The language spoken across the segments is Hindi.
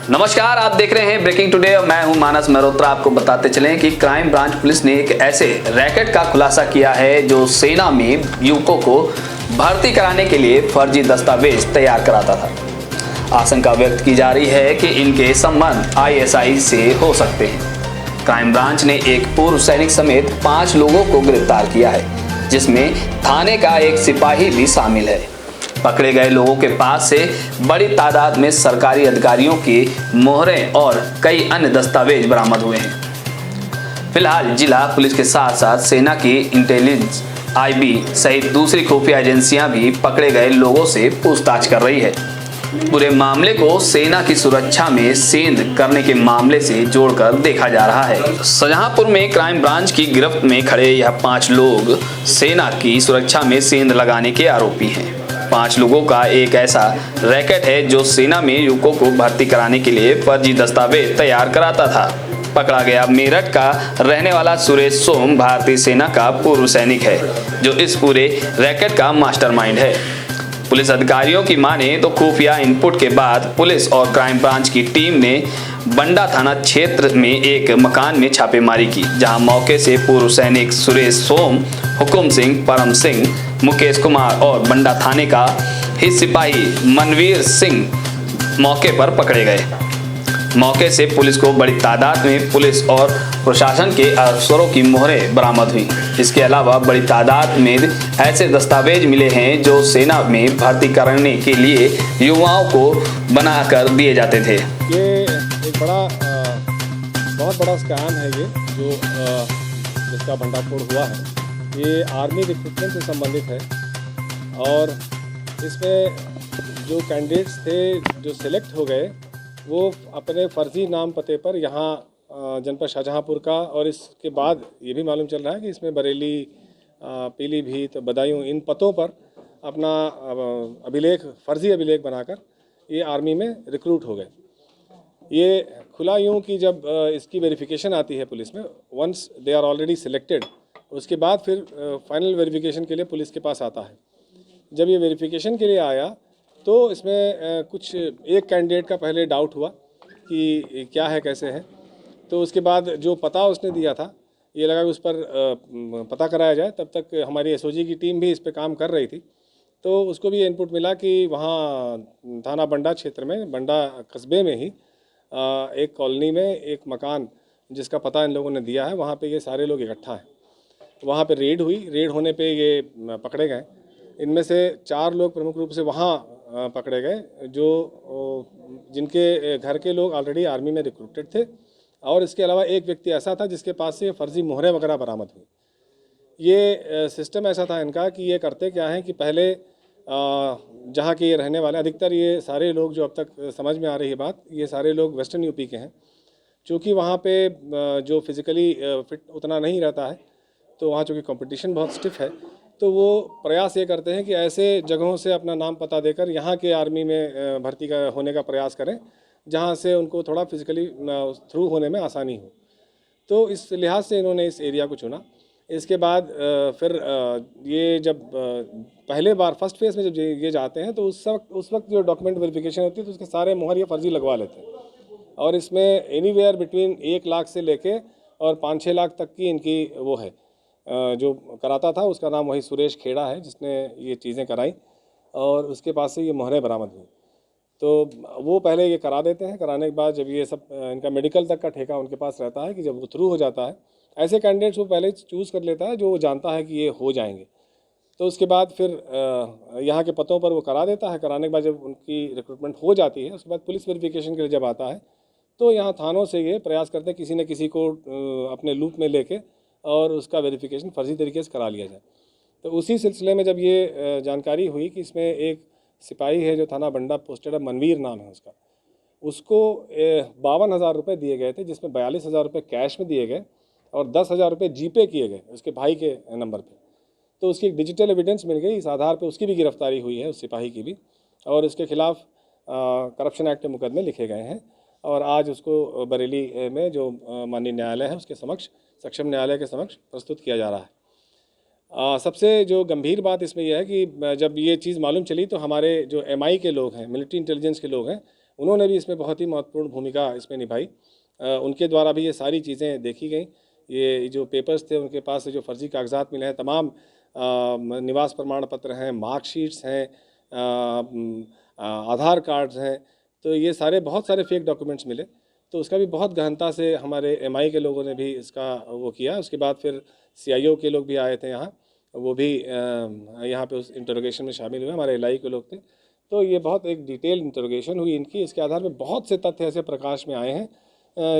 नमस्कार, आप देख रहे हैं ब्रेकिंग टुडे और मैं हूं मानस मेहरोत्रा। आपको बताते चलें कि क्राइम ब्रांच पुलिस ने एक ऐसे रैकेट का खुलासा किया है जो सेना में युवकों को भर्ती कराने के लिए फर्जी दस्तावेज तैयार कराता था। आशंका व्यक्त की जा रही है कि इनके संबंध आईएसआई से हो सकते हैं। क्राइम ब्रांच ने एक पूर्व सैनिक समेत 5 लोगों को गिरफ्तार किया है, जिसमें थाने का एक सिपाही भी शामिल है। पकड़े गए लोगों के पास से बड़ी तादाद में सरकारी अधिकारियों की मोहरें और कई अन्य दस्तावेज बरामद हुए हैं। फिलहाल जिला पुलिस के साथ साथ सेना की इंटेलिजेंस, आईबी सहित दूसरी खुफिया एजेंसियां भी पकड़े गए लोगों से पूछताछ कर रही है। पूरे मामले को सेना की सुरक्षा में सेंध करने के मामले से जोड़कर देखा जा रहा है। शाहजहांपुर में क्राइम ब्रांच की गिरफ्त में खड़े यह 5 लोग सेना की सुरक्षा में सेंध लगाने के आरोपी हैं। 5 लोगों का एक ऐसा रैकेट है जो सेना में युवकों को भर्ती कराने के लिए फर्जी दस्तावेज तैयार कराता था। पकड़ा गया मेरठ का रहने वाला सुरेश सोम भारतीय सेना का पूर्व सैनिक है, जो इस पूरे रैकेट का मास्टरमाइंड है। पुलिस अधिकारियों की माने तो खुफिया इनपुट के बाद पुलिस और क्राइम ब्रांच की टीम ने बंडा थाना क्षेत्र में एक मकान में छापेमारी की, जहां मौके से पूर्व सैनिक सुरेश सोम, हुकुम सिंह, परम सिंह, मुकेश कुमार और बंडा थाने का ही सिपाही मनवीर सिंह मौके पर पकड़े गए। मौके से पुलिस को बड़ी तादाद में पुलिस और प्रशासन के अफसरों की मोहरें बरामद हुई। इसके अलावा बड़ी तादाद में ऐसे दस्तावेज मिले हैं जो सेना में भर्ती करने के लिए युवाओं को बनाकर दिए जाते थे। ये एक बहुत बड़ा स्कैम है ये जो जिसका भंडाफोड़ हुआ है। ये आर्मी रिक्रूटमेंट से संबंधित है और इसमें जो कैंडिडेट्स थे जो सिलेक्ट हो गए वो अपने फर्जी नाम पते पर यहाँ जनपद शाहजहांपुर का, और इसके बाद ये भी मालूम चल रहा है कि इसमें बरेली, पीलीभीत, बदायूं, इन पतों पर अपना फर्जी अभिलेख बनाकर ये आर्मी में रिक्रूट हो गए। ये खुला यूँ कि जब इसकी वेरिफिकेशन आती है पुलिस में, once they are already selected, उसके बाद फिर फाइनल वेरिफिकेशन के लिए पुलिस के पास आता है। जब ये वेरिफिकेशन के लिए आया तो इसमें कुछ एक कैंडिडेट का पहले डाउट हुआ कि क्या है, कैसे है। तो उसके बाद जो पता उसने दिया था, ये लगा कि उस पर पता कराया जाए। तब तक हमारी एसओजी की टीम भी इस पर काम कर रही थी। तो उसको भी इनपुट मिला कि वहाँ थाना बंडा क्षेत्र में, बंडा कस्बे में ही एक कॉलोनी में एक मकान जिसका पता इन लोगों ने दिया है, वहाँ पे ये सारे लोग इकट्ठा हैं। वहाँ पे रेड हुई। रेड होने पे ये पकड़े गए। इनमें से 4 लोग प्रमुख रूप से वहाँ पकड़े गए जो जिनके घर के लोग ऑलरेडी आर्मी में रिक्रूटेड थे, और इसके अलावा एक व्यक्ति ऐसा था जिसके पास से फर्जी मोहरें वगैरह बरामद हुई। ये सिस्टम ऐसा था इनका कि ये करते क्या है कि पहले जहाँ के ये रहने वाले, अधिकतर ये सारे लोग जो अब तक समझ में आ रही है बात, ये सारे लोग वेस्टर्न यूपी के हैं। चूँकि वहाँ पे जो फिज़िकली फिट उतना नहीं रहता है, तो वहाँ चूँकि कंपटीशन बहुत स्टिफ है, तो वो प्रयास ये करते हैं कि ऐसे जगहों से अपना नाम पता देकर यहाँ के आर्मी में भर्ती होने का प्रयास करें, जहाँ से उनको थोड़ा फिज़िकली थ्रू होने में आसानी हो। तो इस लिहाज से इन्होंने इस एरिया को चुना। इसके बाद फिर ये जब पहले बार फर्स्ट फेज़ में जब ये जाते हैं तो उस वक्त जो डॉक्यूमेंट वेरिफिकेशन होती है तो उसके सारे मोहर ये फर्जी लगवा लेते हैं, और इसमें एनीवेयर बिटवीन 1 लाख से लेके और 5-6 लाख तक की इनकी वो है। जो कराता था उसका नाम वही सुरेश खेड़ा है जिसने ये चीज़ें कराई, और उसके पास से ये मोहरें बरामद हुई। तो वो पहले ये करा देते हैं। कराने के बाद जब ये सब इनका मेडिकल तक का ठेका उनके पास रहता है कि जब वो थ्रू हो जाता है, ऐसे कैंडिडेट्स वो पहले चूज़ कर लेता है जो वो जानता है कि ये हो जाएंगे। तो उसके बाद फिर यहाँ के पतों पर वो करा देता है। कराने के बाद जब उनकी रिक्रूटमेंट हो जाती है, उसके बाद पुलिस वेरिफिकेशन के लिए जब आता है तो यहाँ थानों से ये प्रयास करते हैं किसी न किसी को अपने लूप में लेके और उसका वेरिफिकेशन फर्जी तरीके से करा लिया जाए। तो उसी सिलसिले में जब ये जानकारी हुई कि इसमें एक सिपाही है जो थाना बंडा पोस्टेड है, मनवीर नाम है उसका, उसको 52,000 रुपये दिए गए थे, जिसमें 42,000 रुपये कैश में दिए गए और 10,000 रुपये जीपे किए गए उसके भाई के नंबर पे। तो उसकी एक डिजिटल एविडेंस मिल गई। इस आधार पे उसकी भी गिरफ्तारी हुई है, उस सिपाही की भी, और उसके खिलाफ करप्शन एक्ट के मुकदमे लिखे गए हैं। और आज उसको बरेली में जो माननीय न्यायालय है उसके समक्ष, सक्षम न्यायालय के समक्ष प्रस्तुत किया जा रहा है। सबसे जो गंभीर बात इसमें यह है कि जब ये चीज़ मालूम चली तो हमारे जो MI के लोग हैं, मिलिट्री इंटेलिजेंस के लोग हैं, उन्होंने भी इसमें बहुत ही महत्वपूर्ण भूमिका इसमें निभाई। उनके द्वारा भी ये सारी चीज़ें देखी गई। ये जो पेपर्स थे उनके पास से जो फर्जी कागजात मिले हैं, तमाम निवास प्रमाण पत्र हैं, मार्कशीट्स हैं, आधार कार्ड्स हैं, तो ये सारे बहुत सारे फेक डॉक्यूमेंट्स मिले। तो उसका भी बहुत गहनता से हमारे एमआई के लोगों ने भी इसका वो किया। उसके बाद फिर सीआईओ के लोग भी आए थे यहाँ, वो भी यहाँ पे उस इंटरोगेशन में शामिल हुए, हमारे एलआई के लोग थे। तो ये बहुत एक डिटेल इंटरोगेशन हुई इनकी। इसके आधार पर बहुत से तथ्य ऐसे प्रकाश में आए हैं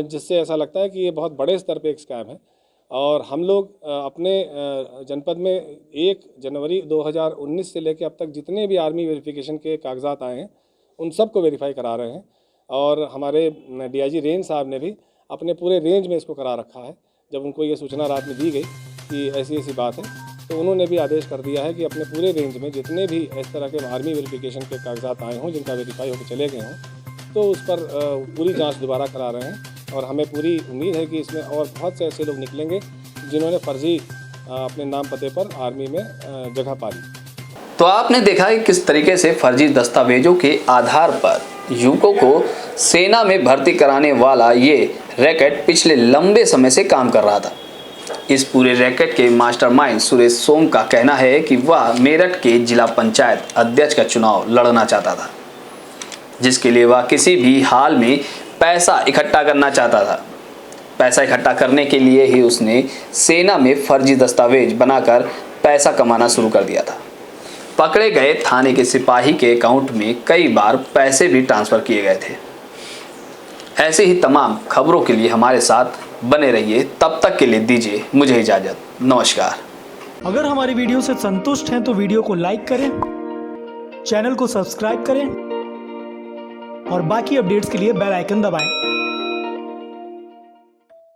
जिससे ऐसा लगता है कि ये बहुत बड़े स्तर पे एक स्कैम है। और हम लोग अपने जनपद में 1 जनवरी 2019 से लेकर अब तक जितने भी आर्मी वेरिफिकेशन के कागजात आए हैं उन सब को वेरीफाई करा रहे हैं। और हमारे डीआईजी रेंज साहब ने भी अपने पूरे रेंज में इसको करा रखा है। जब उनको ये सूचना रात में दी गई कि ऐसी ऐसी बात है, तो उन्होंने भी आदेश कर दिया है कि अपने पूरे रेंज में जितने भी इस तरह के आर्मी वेरिफिकेशन के कागजात आए हों, जिनका वेरीफाई होकर चले गए हों, तो उस पर पूरी जांच दोबारा करा रहे हैं। और हमें पूरी उम्मीद है कि इसमें और बहुत से ऐसे लोग निकलेंगे जिन्होंने फर्जी अपने नाम पते पर आर्मी में जगह पा ली। तो आपने देखा है किस तरीके से फर्जी दस्तावेजों के आधार पर युवकों को सेना में भर्ती कराने वाला ये रैकेट पिछले लंबे समय से काम कर रहा था। इस पूरे रैकेट के मास्टरमाइंड सुरेश सोम का कहना है कि वह मेरठ के जिला पंचायत अध्यक्ष का चुनाव लड़ना चाहता था, जिसके लिए वह किसी भी हाल में पैसा इकट्ठा करना चाहता था। पैसा इकट्ठा करने के लिए ही उसने सेना में फर्जी दस्तावेज बनाकर पैसा कमाना शुरू कर दिया था। पकड़े गए थाने के सिपाही के अकाउंट में कई बार पैसे भी ट्रांसफर किए गए थे। ऐसे ही तमाम खबरों के लिए हमारे साथ बने रहिए। तब तक के लिए दीजिए मुझे इजाजत। नमस्कार। अगर हमारी वीडियो से संतुष्ट हैं तो वीडियो को लाइक करें, चैनल को सब्सक्राइब करें और बाकी अपडेट्स के लिए बेल आइकन दबाएं।